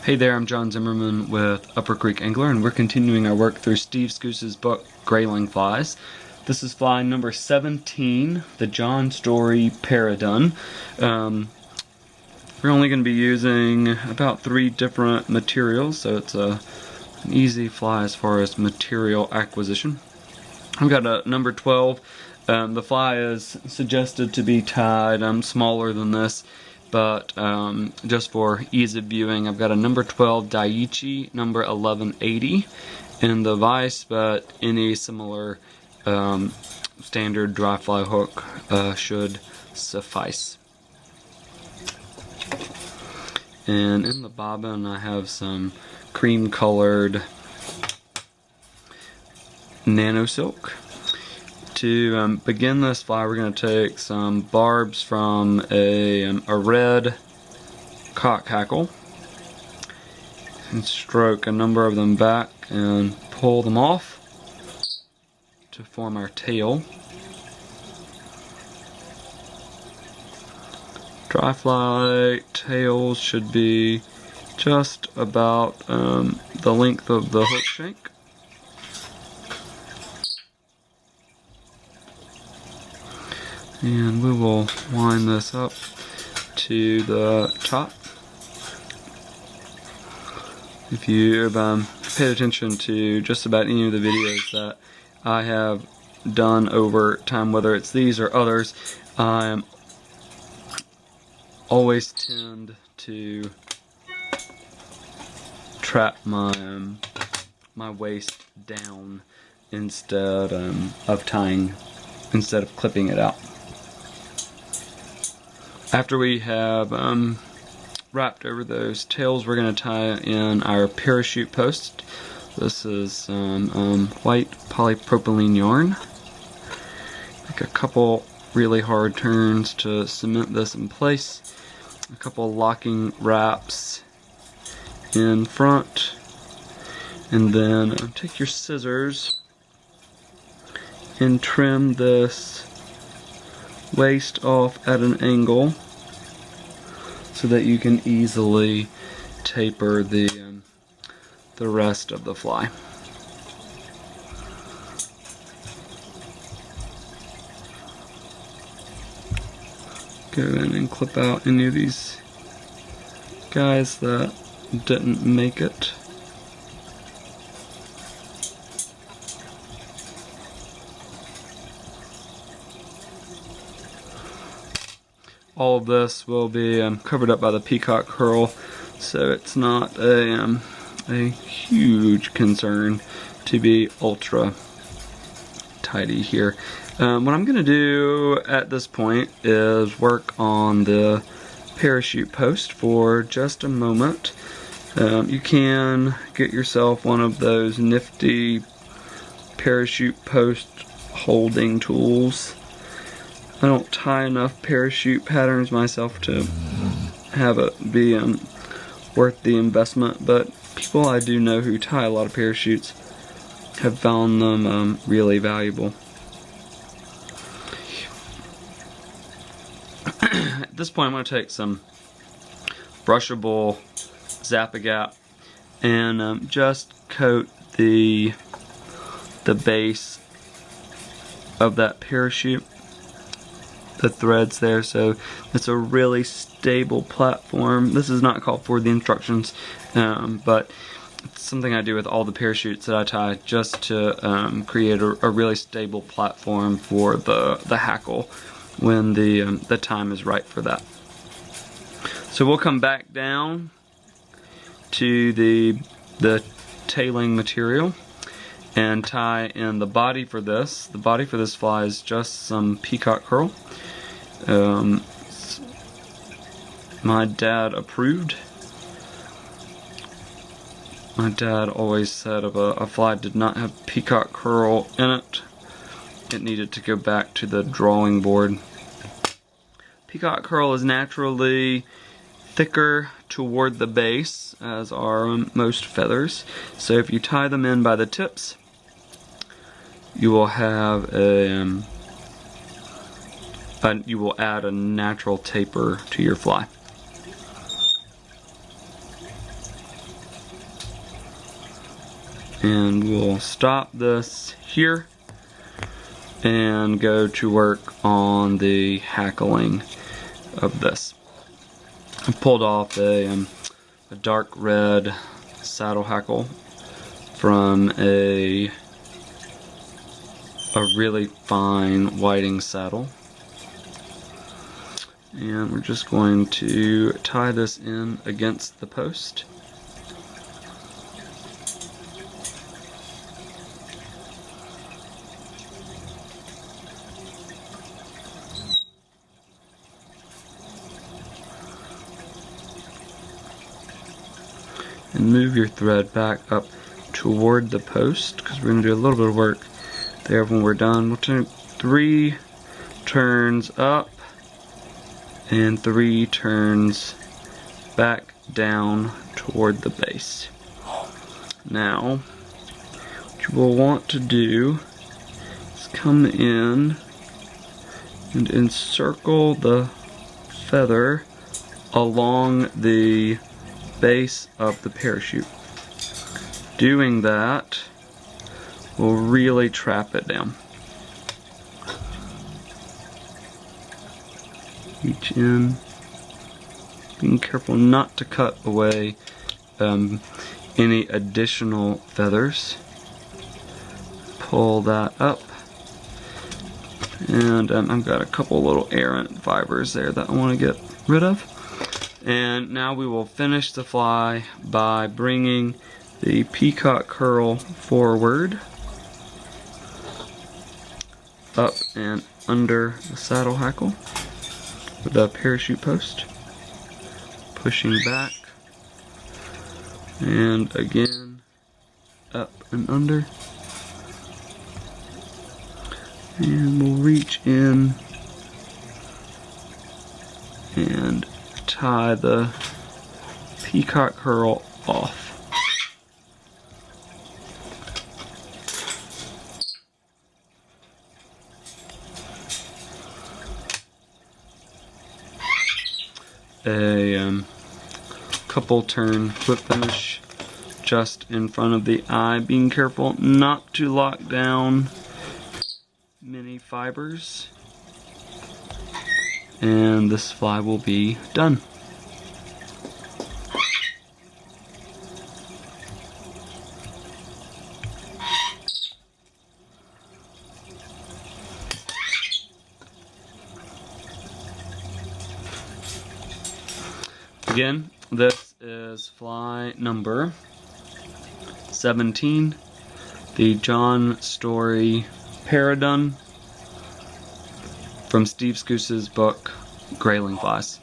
Hey there, I'm John Zimmerman with Upper Creek Angler, and we're continuing our work through Steve Skuce's book, Grayling Flies. This is fly number 17, the John Storey Paradun. We're only going to be using about 3 different materials, so it's an easy fly as far as material acquisition. I've got a number 12. The fly is suggested to be tied smaller than this, but just for ease of viewing, I've got a number 12 Daiichi, number 1180 in the vise, but any similar standard dry fly hook should suffice. And in the bobbin I have some cream colored nano silk. To begin this fly, we're going to take some barbs from a red cock hackle and stroke a number of them back and pull them off to form our tail. Dry fly tails should be just about the length of the hook shank. And we will wind this up to the top. If you paid attention to just about any of the videos that I have done over time, whether it's these or others, I always tend to trap my my waist down instead of clipping it out. After we have wrapped over those tails, we're going to tie in our parachute post. This is white polypropylene yarn. Make a couple really hard turns to cement this in place. A couple locking wraps in front, and then take your scissors and trim this waist off at an angle so that you can easily taper the rest of the fly. Go in and clip out any of these guys that didn't make it. All of this will be covered up by the Peacock Curl, so it's not a huge concern to be ultra tidy here. What I'm going to do at this point is work on the parachute post for just a moment. You can get yourself one of those nifty parachute post holding tools. I don't tie enough parachute patterns myself to have it be worth the investment, but people I do know who tie a lot of parachutes have found them really valuable. At this point, I'm going to take some brushable Zap-A-Gap and just coat the base of that parachute, the threads there, so it's a really stable platform. This is not called for the instructions, but it's something I do with all the parachutes that I tie, just to create a really stable platform for the hackle when the time is right for that. So we'll come back down to the tailing material and tie in the body for this. The body for this fly is just some Peacock Curl. My dad approved. My dad always said if a fly did not have Peacock Curl in it, it needed to go back to the drawing board. Peacock Curl is naturally thicker toward the base, as are most feathers. So if you tie them in by the tips, you will have you will add a natural taper to your fly. And we'll stop this here and go to work on the hackling of this. I pulled off a dark red saddle hackle from a really fine whiting saddle. And we're just going to tie this in against the post. And move your thread back up toward the post, because we're going to do a little bit of work there when we're done. We'll do 3 turns up and 3 turns back down toward the base. Now, what you will want to do is come in and encircle the feather along the base of the parachute. Doing that will really trap it down. Reach in, being careful not to cut away any additional feathers. Pull that up, and I've got a couple little errant fibers there that I want to get rid of. And now we will finish the fly by bringing the peacock curl forward, up and under the saddle hackle with the parachute post, pushing back, and again up and under, and we'll reach in and tie the peacock curl off. A couple turn flip finish just in front of the eye, being careful not to lock down many fibers, and this fly will be done. Again, this is fly number 17, the John Storey Paradun from Steve Skuce's book, Grayling Flies.